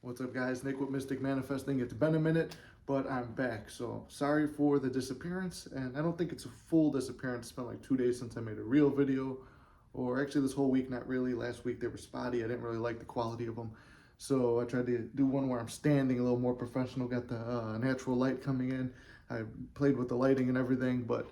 What's up, guys? Nick with Mystic Manifesting. It's been a minute, but I'm back. So sorry for the disappearance, and I don't think it's a full disappearance. It's been like 2 days since I made a real video, or actually this whole week, not really. Last week they were spotty. I didn't really like the quality of them. So I tried to do one where I'm standing a little more professional, got the natural light coming in. I played with the lighting and everything, but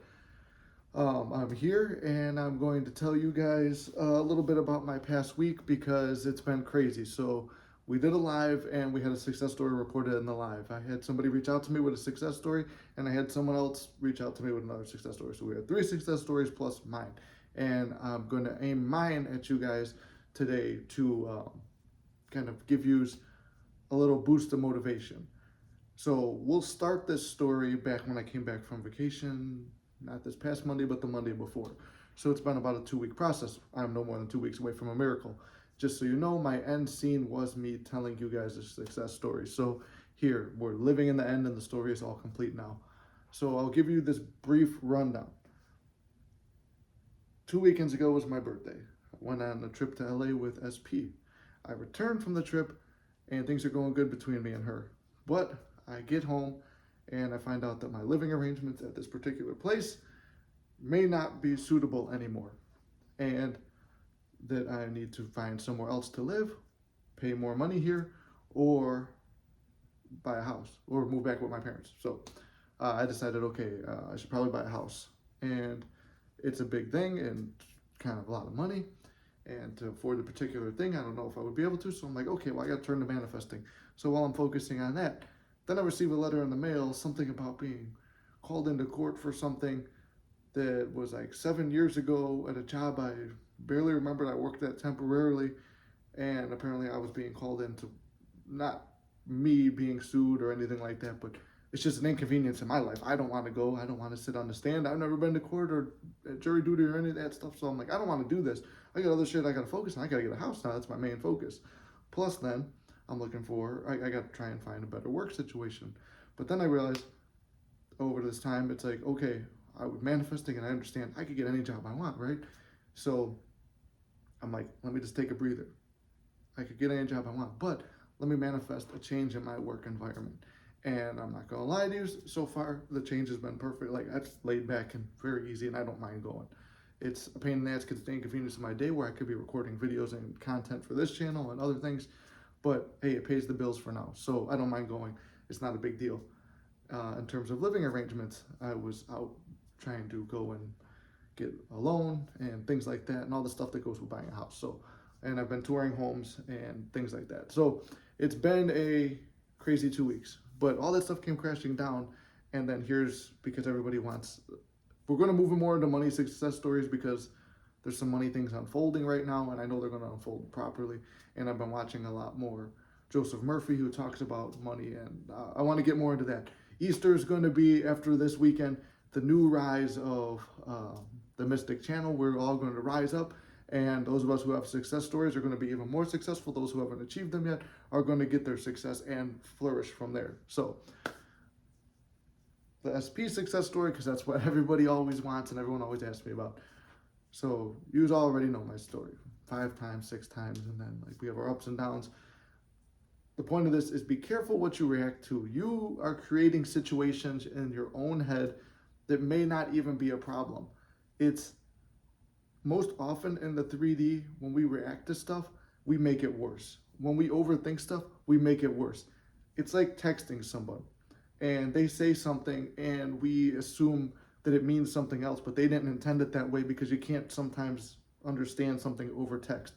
I'm here and I'm going to tell you guys a little bit about my past week because it's been crazy. So we did a live and we had a success story reported in the live. I had somebody reach out to me with a success story and I had someone else reach out to me with another success story. So we had 3 success stories plus mine. And I'm going to aim mine at you guys today to kind of give you a little boost of motivation. So we'll start this story back when I came back from vacation, not this past Monday, but the Monday before. So it's been about a 2-week process. I'm no more than 2 weeks away from a miracle. Just so you know, my end scene was me telling you guys a success story. So here, we're living in the end and the story is all complete now. So I'll give you this brief rundown. 2 weekends ago was my birthday. I went on a trip to LA with SP. I returned from the trip and things are going good between me and her. But I get home and I find out that my living arrangements at this particular place may not be suitable anymore, and that I need to find somewhere else to live, pay more money here, or buy a house, or move back with my parents. So I decided, okay, I should probably buy a house. And it's a big thing and kind of a lot of money. And to afford the particular thing, I don't know if I would be able to. So I'm like, okay, well, I got to turn to manifesting. So while I'm focusing on that, then I receive a letter in the mail, something about being called into court for something that was like 7 years ago at a job I barely remembered I worked at temporarily. And apparently I was being called into, not me being sued or anything like that, but it's just an inconvenience in my life. I don't want to go. I don't want to sit on the stand. I've never been to court or jury duty or any of that stuff. So I'm like, I don't want to do this. I got other shit I got to focus on. I got to get a house now. That's my main focus. Plus then I'm looking for, I got to try and find a better work situation. But then I realized over this time, it's like, okay, I was manifesting and I understand I could get any job I want, right? So I'm like, let me just take a breather. I could get any job I want, but let me manifest a change in my work environment. And I'm not gonna lie to you, so far the change has been perfect. Like, that's laid back and very easy, and I don't mind going. It's a pain in the ass because it's the inconvenience of my day where I could be recording videos and content for this channel and other things, but hey, it pays the bills for now, so I don't mind going. It's not a big deal. In terms of living arrangements, I was out trying to go and get a loan and things like that, and all the stuff that goes with buying a house. So, and I've been touring homes and things like that. So it's been a crazy 2 weeks, but all that stuff came crashing down. And then here's, because everybody wants, we're going to move more into money success stories because there's some money things unfolding right now, and I know they're going to unfold properly. And I've been watching a lot more Joseph Murphy, who talks about money, and I want to get more into that. Easter is going to be, after this weekend, the new rise of the Mystic channel. We're all going to rise up, and those of us who have success stories are going to be even more successful. Those who haven't achieved them yet are going to get their success and flourish from there. So the SP success story, because that's what everybody always wants and everyone always asks me about. So you already know my story 5 times, 6 times, and then like we have our ups and downs. The point of this is be careful what you react to. You are creating situations in your own head that may not even be a problem. It's most often in the 3D, when we react to stuff, we make it worse. When we overthink stuff, we make it worse. It's like texting someone and they say something and we assume that it means something else, but they didn't intend it that way because you can't sometimes understand something over text.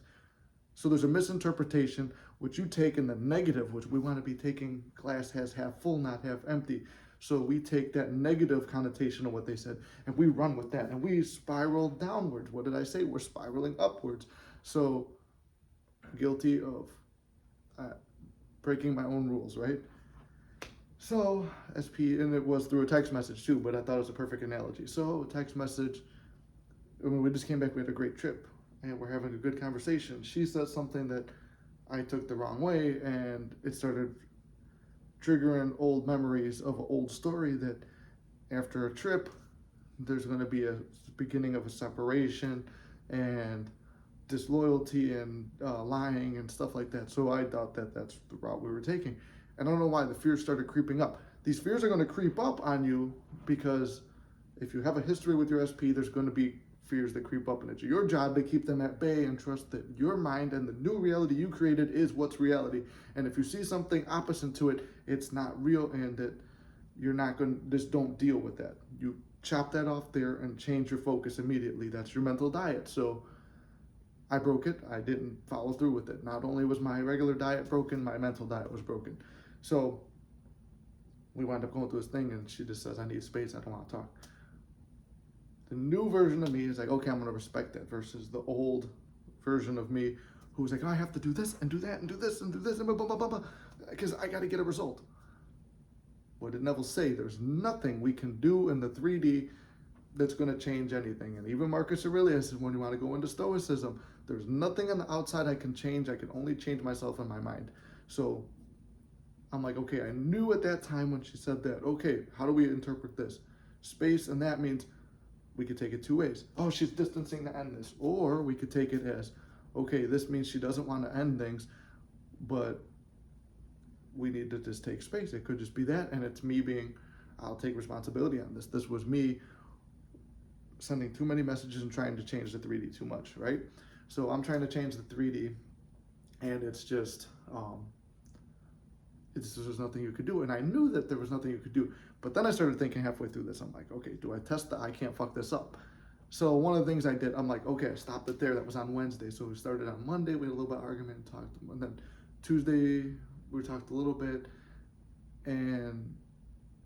So there's a misinterpretation, which you take in the negative, which we want to be taking glass has half full, not half empty. So we take that negative connotation of what they said and we run with that and we spiral downwards. What did I say? We're spiraling upwards. So guilty of breaking my own rules, right? So SP, and it was through a text message too, but I thought it was a perfect analogy. So a text message, when we just came back, we had a great trip and we're having a good conversation. She said something that I took the wrong way and it started triggering old memories of an old story that after a trip, there's going to be a beginning of a separation and disloyalty and lying and stuff like that. So I thought that that's the route we were taking. And I don't know why the fears started creeping up. These fears are going to creep up on you because if you have a history with your SP, there's going to be fears that creep up, and it's your job to keep them at bay and trust that your mind and the new reality you created is what's reality. And if you see something opposite to it, it's not real, and that you're not going to, just don't deal with that. You chop that off there and change your focus immediately. That's your mental diet. So I broke it. I didn't follow through with it. Not only was my regular diet broken, my mental diet was broken. So we wound up going through this thing, and she just says, I need space. I don't want to talk. The new version of me is like, okay, I'm going to respect that, versus the old version of me who was like, oh, I have to do this and do that and do this and do this and blah, blah, blah, blah, blah, because I got to get a result. What did Neville say? There's nothing we can do in the 3D that's going to change anything. And even Marcus Aurelius, when you want to go into Stoicism, there's nothing on the outside I can change. I can only change myself in my mind. So I'm like, okay, I knew at that time when she said that, okay, how do we interpret this? Space, and that means we could take it two ways. Oh, she's distancing to end this. Or we could take it as, okay, this means she doesn't want to end things, but we need to just take space. It could just be that, and it's me being, I'll take responsibility on this. This was me sending too many messages and trying to change the 3D too much, right? So I'm trying to change the 3D, and it's just, there's nothing you could do. And I knew that there was nothing you could do. But then I started thinking halfway through this, I'm like, okay, do I test that? I can't fuck this up. So one of the things I did, I'm like, okay, I stopped it there. That was on Wednesday. So we started on Monday. We had a little bit of argument, talked, and then Tuesday we talked a little bit. And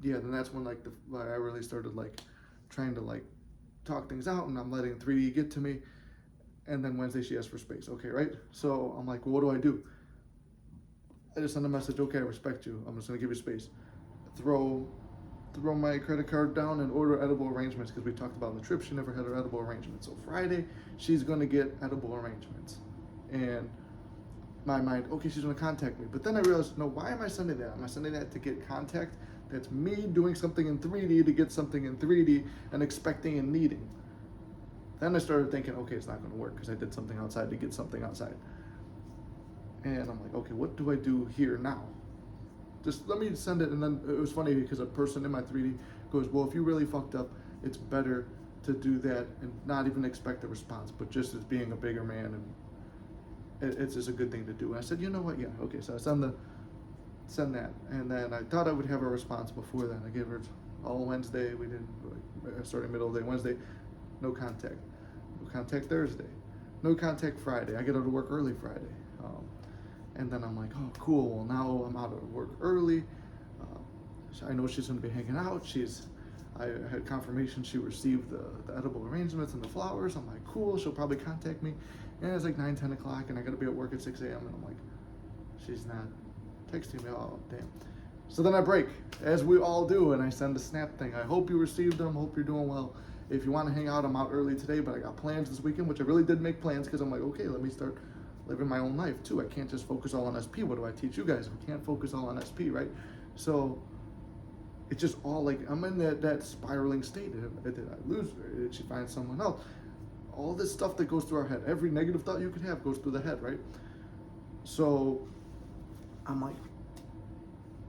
yeah, then that's when like I really started like trying to like talk things out, and I'm letting 3D get to me. And then Wednesday she asked for space. Okay, right? So I'm like, well, what do I do? I just send a message, okay, I respect you. I'm just gonna give you space. Throw my credit card down and order edible arrangements, because we talked about on the trip she never had her edible arrangements. So Friday, she's gonna get edible arrangements. And my mind, okay, she's gonna contact me. But then I realized, no, why am I sending that? Am I sending that to get contact? That's me doing something in 3D to get something in 3D and expecting and needing. Then I started thinking, okay, it's not gonna work because I did something outside to get something outside. And I'm like, okay, what do I do here now? Just let me send it. And then it was funny because a person in my 3D goes, well, if you really fucked up, it's better to do that and not even expect a response, but just as being a bigger man, and it's just a good thing to do. And I said, you know what? Yeah, okay. So I send that. And then I thought I would have a response before then. I gave her all Wednesday. We didn't, starting middle of the day Wednesday, no contact. No contact Thursday. No contact Friday. I get out of work early Friday. And then I'm like, oh, cool. Well, now I'm out of work early. I know she's going to be hanging out. I had confirmation she received the edible arrangements and the flowers. I'm like, cool. She'll probably contact me. And it's like 9, 10 o'clock, and I got to be at work at 6 a.m. And I'm like, she's not texting me. Oh, damn. So then I break, as we all do, and I send a snap thing. I hope you received them. Hope you're doing well. If you want to hang out, I'm out early today, but I got plans this weekend, which I really did make plans because I'm like, okay, let me start living my own life too. I can't just focus all on SP. What do I teach you guys? We can't focus all on SP, right? So it's just all like, I'm in that spiraling state. Did I lose her? Did she find someone else? All this stuff that goes through our head. Every negative thought you could have goes through the head, right? So I'm like,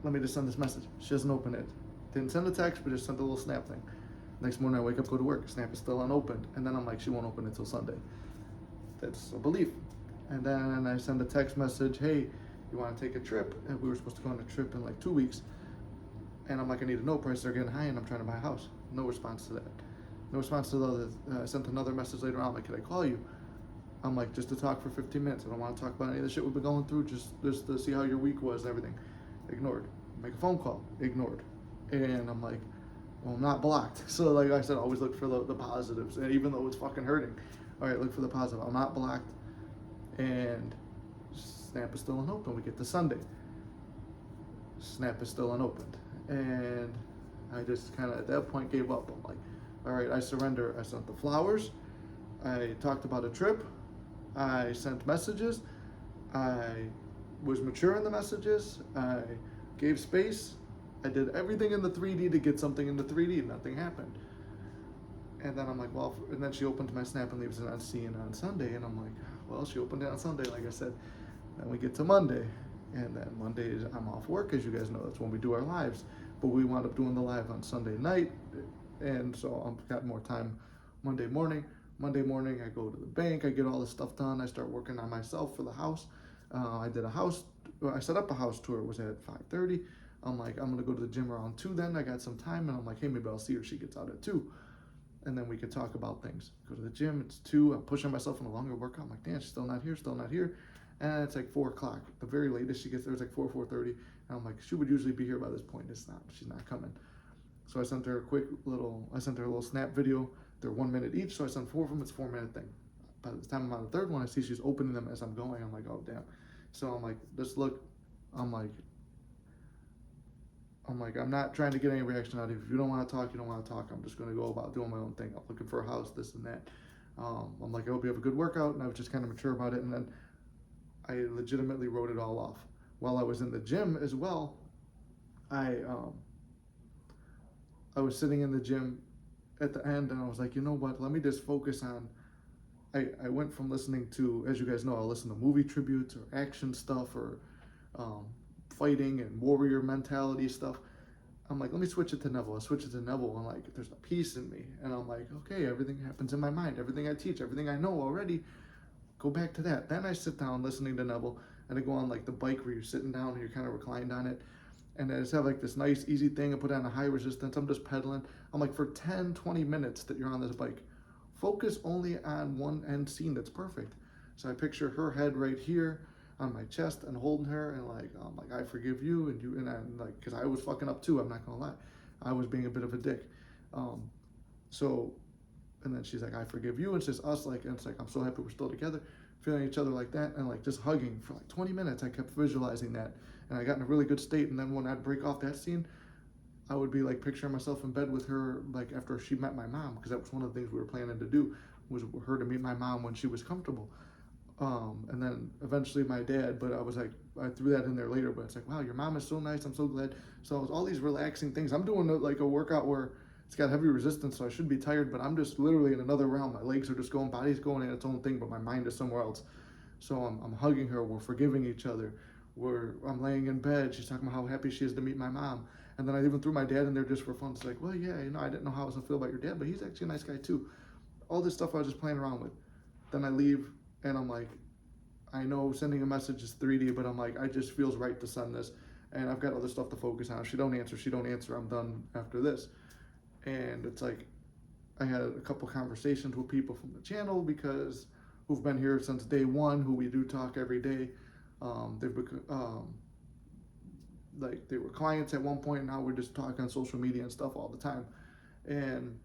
let me just send this message. She doesn't open it. Didn't send a text, but just sent a little snap thing. Next morning I wake up, go to work, snap is still unopened. And then I'm like, she won't open it until Sunday. That's a belief. And then I send a text message, hey, you want to take a trip? And we were supposed to go on a trip in like 2 weeks. And I'm like, I need to know, prices are getting high and I'm trying to buy a house. No response to that. No response to the other. I sent another message later on, like, can I call you? I'm like, just to talk for 15 minutes. I don't want to talk about any of the shit we've been going through, just to see how your week was and everything. Ignored. Make a phone call. Ignored. And I'm like, well, I'm not blocked. So like I said, always look for the positives. And even though it's fucking hurting, all right, look for the positive. I'm not blocked. And Snap is still unopened. We get to Sunday. Snap is still unopened. And I just kind of at that point gave up. I'm like, all right, I surrender. I sent the flowers. I talked about a trip. I sent messages. I was mature in the messages. I gave space. I did everything in the 3D to get something in the 3D. Nothing happened. And then I'm like, well, and then she opens my Snap and leaves it unseen on Sunday. And I'm like, Well, she opened it on Sunday, like I said. Then we get to Monday, and then Monday I'm off work, as you guys know. That's when we do our lives. But we wound up doing the live on Sunday night, and so I've got more time Monday morning. Monday morning, I go to the bank, I get all this stuff done, I start working on myself for the house. I set up a house tour. It was at 5:30. I'm like, I'm gonna go to the gym around 2 then. I got some time, and I'm like, hey, maybe I'll see her. She gets out at 2. And then we could talk about things. Go to the gym, it's 2. I'm pushing myself in a longer workout. I'm like, damn, she's still not here, still not here. And it's like 4 o'clock. The very latest she gets there is like 4:30. And I'm like, she would usually be here by this point. It's not, she's not coming. So I sent her a little snap video. They're 1 minute each, so I sent 4 of them. It's a 4-minute thing. By the time I'm on the third one, I see she's opening them as I'm going. I'm like, oh damn. So I'm like, just look. I'm like, I'm not trying to get any reaction out of you. If you don't want to talk, you don't want to talk. I'm just going to go about doing my own thing. I'm looking for a house, this and that. I'm like, I hope you have a good workout. And I was just kind of mature about it. And then I legitimately wrote it all off. While I was in the gym as well, I was sitting in the gym at the end, and I was like, you know what? Let me just focus on. I went from listening to, as you guys know, I'll listen to movie tributes or action stuff or fighting and warrior mentality stuff. I'm like, let me switch it to Neville. I switch it to Neville, and like, there's a peace in me, and I'm like, okay, everything happens in my mind, everything I teach, everything I know already. Go back to that. Then I sit down listening to Neville, and I go on like the bike where you're sitting down and you're kind of reclined on it. And I just have like this nice, easy thing. I put on a high resistance. I'm just pedaling. I'm like, for 10, 20 minutes that you're on this bike, focus only on one end scene that's perfect. So I picture her head right here on my chest and holding her, and like, I'm like, I forgive you, and you, and I'm like, because I was fucking up too. I'm not gonna lie. I was being a bit of a dick. So, and then she's like, I forgive you. And it's just us, like, and it's like, I'm so happy we're still together, feeling each other like that, and like just hugging for like 20 minutes. I kept visualizing that, and I got in a really good state. And then when I'd break off that scene, I would be like picturing myself in bed with her, like after she met my mom, because that was one of the things we were planning to do, was her to meet my mom when she was comfortable. And then eventually my dad, but I was like, I threw that in there later, but it's like, wow, your mom is so nice. I'm so glad. So it was all these relaxing things. I'm doing like a workout where it's got heavy resistance, so I should be tired, but I'm just literally in another realm. My legs are just going, body's going in its own thing, but my mind is somewhere else. So I'm hugging her. We're forgiving each other. I'm laying in bed. She's talking about how happy she is to meet my mom. And then I even threw my dad in there just for fun. It's like, well, yeah, I didn't know how I was gonna feel about your dad, but he's actually a nice guy too. All this stuff I was just playing around with. Then I leave, and I'm like, I know sending a message is 3D, but I'm like, I just feels right to send this, and I've got other stuff to focus on. If she don't answer, I'm done after this. And it's like, I had a couple conversations with people from the channel because who've been here since day one, who we do talk every day. They've become, like, they were clients at one point, and now we're just talking on social media and stuff all the time. And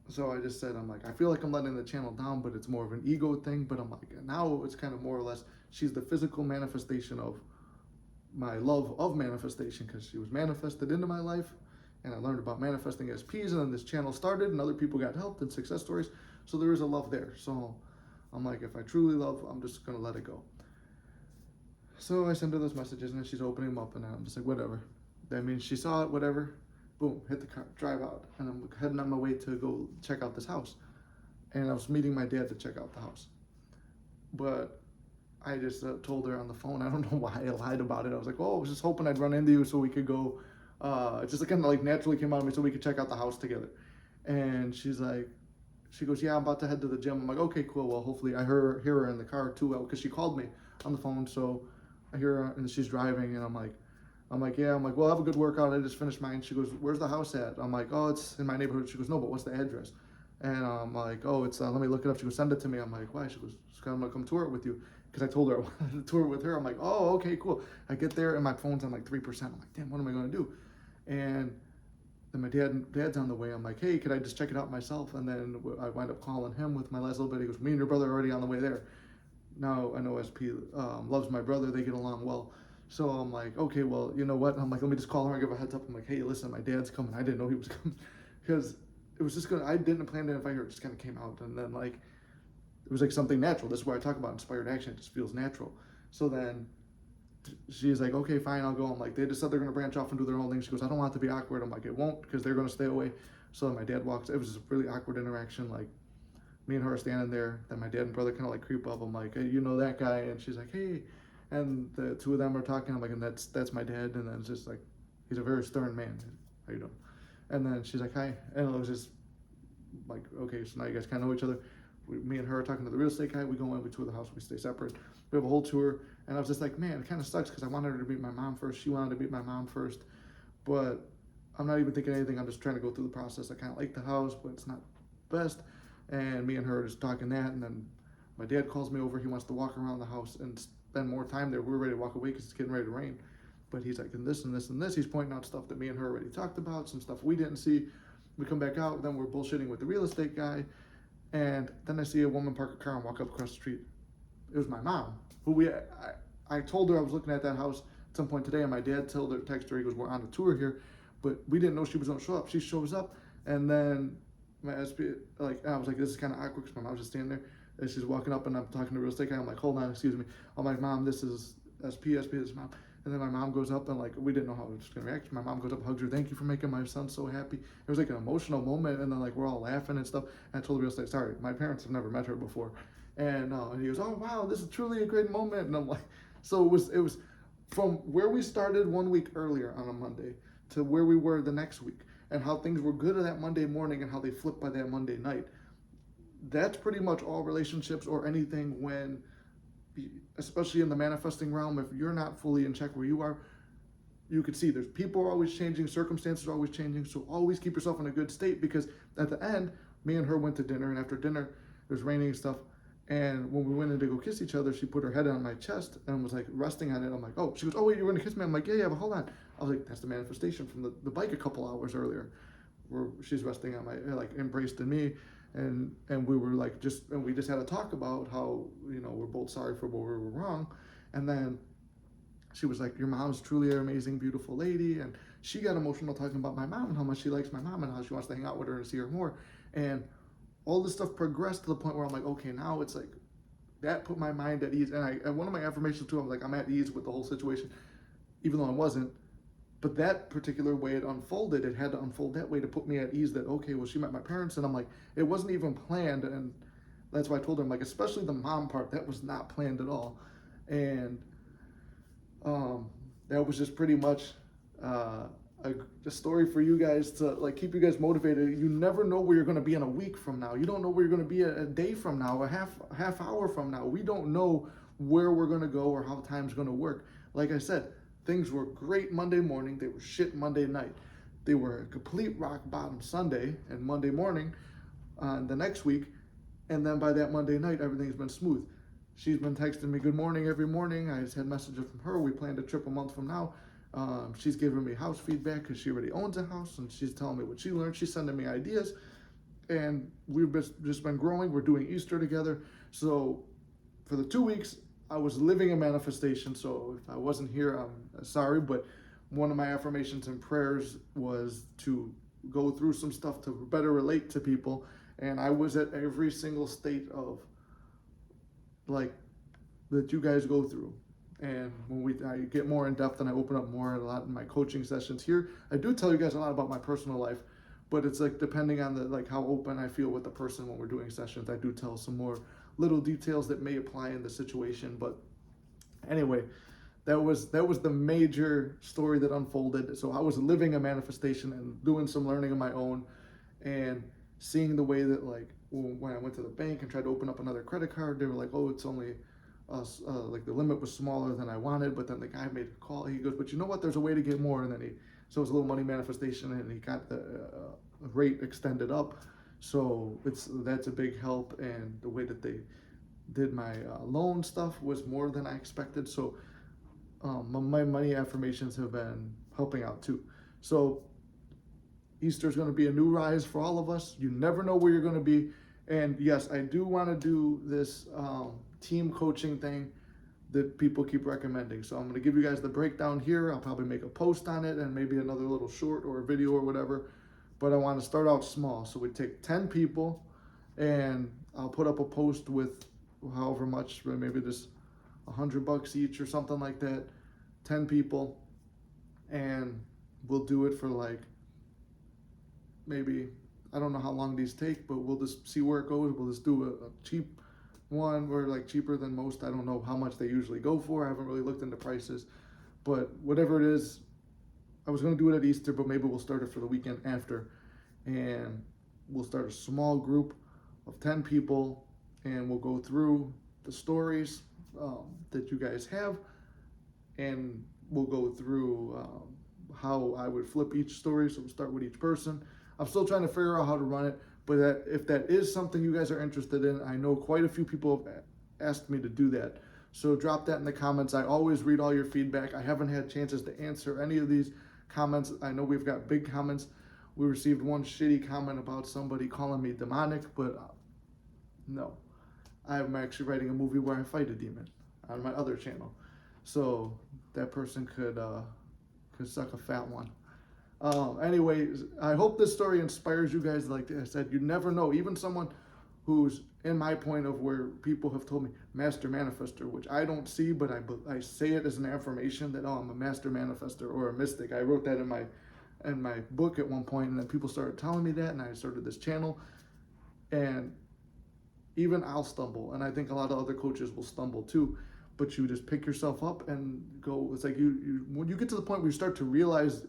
so I just said, I'm like, I feel like I'm letting the channel down, but it's more of an ego thing. But I'm like, now it's kind of more or less, she's the physical manifestation of my love of manifestation, because she was manifested into my life, and I learned about manifesting SPs, and then this channel started, and other people got helped and success stories. So there is a love there. So I'm like, if I truly love, I'm just gonna let it go. So I send her those messages, and then she's opening them up, and I'm just like, whatever. That means she saw it, whatever. Boom, hit the car, drive out, and I'm heading on my way to go check out this house. And I was meeting my dad to check out the house. But I just told her on the phone, I don't know why I lied about it. I was like, oh, I was just hoping I'd run into you so we could go, it just kind of like naturally came out of me so we could check out the house together. And she's like, she goes, yeah, I'm about to head to the gym. I'm like, okay, cool. Well, hopefully I hear her in the car too, because she called me on the phone. So I hear her, and she's driving, and I'm like, yeah, I'm like, well, have a good workout. I just finished mine. She goes, where's the house at? I'm like, oh, it's in my neighborhood. She goes, no, but what's the address? And I'm like, oh, it's, let me look it up. She goes, send it to me. I'm like, why? She goes, I'm gonna come tour it with you. Because I told her I wanted to tour with her. I'm like, oh, okay, cool. I get there, and my phone's on like 3%. I'm like, damn, what am I gonna do? And then my dad's on the way. I'm like, hey, could I just check it out myself? And then I wind up calling him with my last little bit. He goes, me and your brother are already on the way there. Now I know SP loves my brother. They get along well. So I'm like, okay, well, you know what? I'm like, let me just call her and give a heads up. I'm like, hey, listen, my dad's coming. I didn't know he was coming, because it was just gonna, I didn't plan to invite her. It just kind of came out. And then like, it was like something natural. This is why I talk about inspired action. It just feels natural. So then she's like, okay, fine, I'll go. I'm like, they just said they're gonna branch off and do their own thing. She goes, I don't want it to be awkward. I'm like, it won't, because they're gonna stay away. So my dad walks. It was just a really awkward interaction. Like, me and her are standing there. Then my dad and brother kind of like creep up. I'm like, hey, you know that guy? And she's like, hey. And the two of them are talking. I'm like, and that's my dad. And then it's just like, he's a very stern man. How you doing? And then she's like, hi. And it was just like, okay, so now you guys kind of know each other. Me and her are talking to the real estate guy. We go in, we tour the house, we stay separate. We have a whole tour. And I was just like, man, it kind of sucks because I wanted her to meet my mom first. She wanted to meet my mom first. But I'm not even thinking anything. I'm just trying to go through the process. I kind of like the house, but it's not best. And me and her are just talking that. And then my dad calls me over. He wants to walk around the house and spend more time there. We're ready to walk away because it's getting ready to rain. But he's like, and this and this and this. He's pointing out stuff that me and her already talked about, some stuff we didn't see. We come back out. Then we're bullshitting with the real estate guy. And then I see a woman park a car and walk up across the street. It was my mom, who I told her I was looking at that house at some point today, and my dad told her, texted her, he goes, we're on a tour here, but we didn't know she was going to show up. She shows up, and then my SP, like, I was like, this is kind of awkward because my mom was just standing there, and she's walking up, and I'm talking to the real estate guy. I'm like, hold on, excuse me. I'm like, Mom, this is SP, this is Mom. And then my mom goes up and like, we didn't know how it was going to react. My mom goes up and hugs her. Thank you for making my son so happy. It was like an emotional moment. And then like, we're all laughing and stuff. And I told the real estate, sorry, my parents have never met her before. And he goes, oh, wow, this is truly a great moment. And I'm like, so it was from where we started 1 week earlier on a Monday to where we were the next week and how things were good that Monday morning and how they flipped by that Monday night. That's pretty much all relationships or anything when, especially in the manifesting realm, if you're not fully in check where you are, you could see there's people are always changing, circumstances are always changing. So always keep yourself in a good state, because at the end, me and her went to dinner, and after dinner, it was raining and stuff. And when we went in to go kiss each other, she put her head on my chest and was like resting on it. I'm like, oh, she goes, oh wait, you're gonna kiss me? I'm like, yeah, but hold on. I was like, that's the manifestation from the bike a couple hours earlier, where she's resting on my, like, embraced in me. And we were like, we just had a talk about how, we're both sorry for where we were wrong. And then she was like, your mom's truly an amazing, beautiful lady. And she got emotional talking about my mom and how much she likes my mom and how she wants to hang out with her and see her more. And all this stuff progressed to the point where I'm like, okay, now it's like, that put my mind at ease. And one of my affirmations too, I was like, I'm at ease with the whole situation, even though I wasn't. But that particular way it unfolded, it had to unfold that way to put me at ease that, okay, well, she met my parents. And I'm like, it wasn't even planned. And that's why I told her, I'm like, especially the mom part, that was not planned at all. And that was just pretty much a story for you guys to like keep you guys motivated. You never know where you're going to be in a week from now. You don't know where you're going to be a day from now, a half hour from now. We don't know where we're going to go or how time's going to work. Like I said, things were great Monday morning. They were shit Monday night. They were a complete rock bottom Sunday and Monday morning the next week. And then by that Monday night, everything's been smooth. She's been texting me good morning every morning. I just had messages from her. We planned a trip a month from now. She's giving me house feedback because she already owns a house, and she's telling me what she learned. She's sending me ideas, and we've just been growing. We're doing Easter together. So for the 2 weeks, I was living a manifestation. So if I wasn't here, I'm sorry, but one of my affirmations and prayers was to go through some stuff to better relate to people. And I was at every single state of like that you guys go through. And when I get more in depth and I open up more a lot in my coaching sessions here, I do tell you guys a lot about my personal life, but it's like depending on how open I feel with the person when we're doing sessions, I do tell some more little details that may apply in the situation. But anyway, that was the major story that unfolded. So I was living a manifestation and doing some learning of my own, and seeing the way that like when I went to the bank and tried to open up another credit card, they were like, oh, it's only like the limit was smaller than I wanted. But then the guy made a call. He goes, but you know what? There's a way to get more. And then so it was a little money manifestation, and he got the rate extended up. So that's a big help. And the way that they did my loan stuff was more than I expected. So my money affirmations have been helping out too. So Easter is going to be a new rise for all of us. You never know where you're going to be. And yes, I do want to do this team coaching thing that people keep recommending. So I'm going to give you guys the breakdown here. I'll probably make a post on it and maybe another little short or a video or whatever. But I want to start out small. So we take 10 people, and I'll put up a post with however much, maybe just $100 each or something like that. 10 people, and we'll do it for like maybe I don't know how long these take, but we'll just see where it goes. We'll just do a cheap one, or like cheaper than most. I don't know how much they usually go for. I haven't really looked into prices, but whatever it is, I was going to do it at Easter, but maybe we'll start it for the weekend after, and we'll start a small group of 10 people, and we'll go through the stories that you guys have, and we'll go through how I would flip each story. So we'll start with each person. I'm still trying to figure out how to run it, but if that is something you guys are interested in, I know quite a few people have asked me to do that. So drop that in the comments. I always read all your feedback. I haven't had chances to answer any of these comments. I know we've got big comments. We received one shitty comment about somebody calling me demonic, but no. I'm actually writing a movie where I fight a demon on my other channel. So that person could suck a fat one. Anyways, I hope this story inspires you guys. Like I said, you never know. Even someone who's in my point of where people have told me master manifester, which I don't see, but I say it as an affirmation that, oh, I'm a master manifester or a mystic. I wrote that in my book at one point, and then people started telling me that, and I started this channel, and even I'll stumble, and I think a lot of other coaches will stumble too. But you just pick yourself up and go. It's like when you get to the point where you start to realize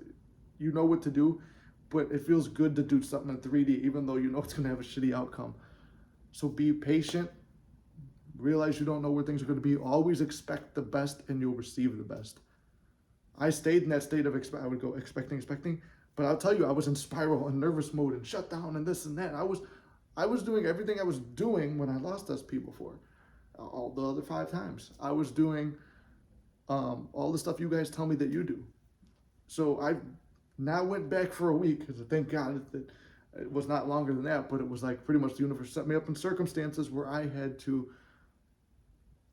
you know what to do, but it feels good to do something in 3D, even though you know it's going to have a shitty outcome. So be patient. Realize you don't know where things are going to be. Always expect the best, and you'll receive the best. I stayed in that state of I would go expecting, but I'll tell you, I was in spiral and nervous mode and shut down and this and that. I was doing everything I was doing when I lost SP before. All the other 5 times. I was doing all the stuff you guys tell me that you do. So I now went back for a week, because thank God that it was not longer than that, but it was like pretty much the universe set me up in circumstances where I had to,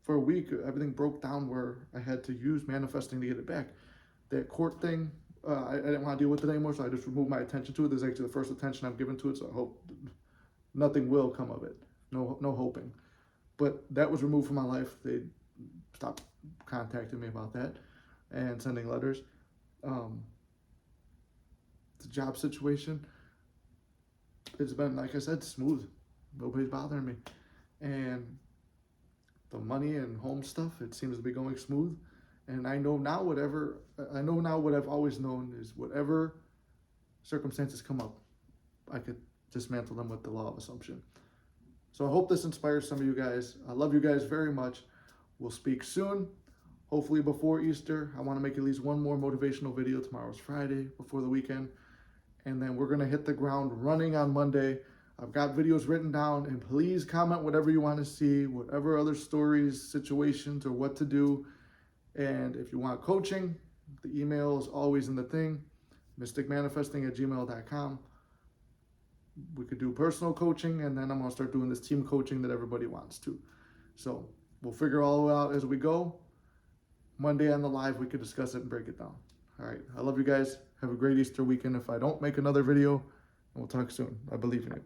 for a week, everything broke down where I had to use manifesting to get it back. That court thing, I didn't want to deal with it anymore, so I just removed my attention to it. This is actually the first attention I've given to it, so I hope nothing will come of it. No hoping. But that was removed from my life. They stopped contacting me about that and sending letters. The job situation, it's been, like I said, smooth. Nobody's bothering me. And the money and home stuff, it seems to be going smooth. And I know now what I've always known is whatever circumstances come up, I could dismantle them with the law of assumption. So I hope this inspires some of you guys. I love you guys very much. We'll speak soon, hopefully before Easter. I want to make at least one more motivational video. Tomorrow's Friday, before the weekend. And then we're going to hit the ground running on Monday. I've got videos written down, and please comment whatever you want to see, whatever other stories, situations, or what to do. And if you want coaching, the email is always in the thing, mysticmanifesting@gmail.com. We could do personal coaching, and then I'm going to start doing this team coaching that everybody wants to. So we'll figure all out as we go. Monday on the live, we could discuss it and break it down. All right. I love you guys. Have a great Easter weekend. If I don't make another video, we'll talk soon. I believe in you.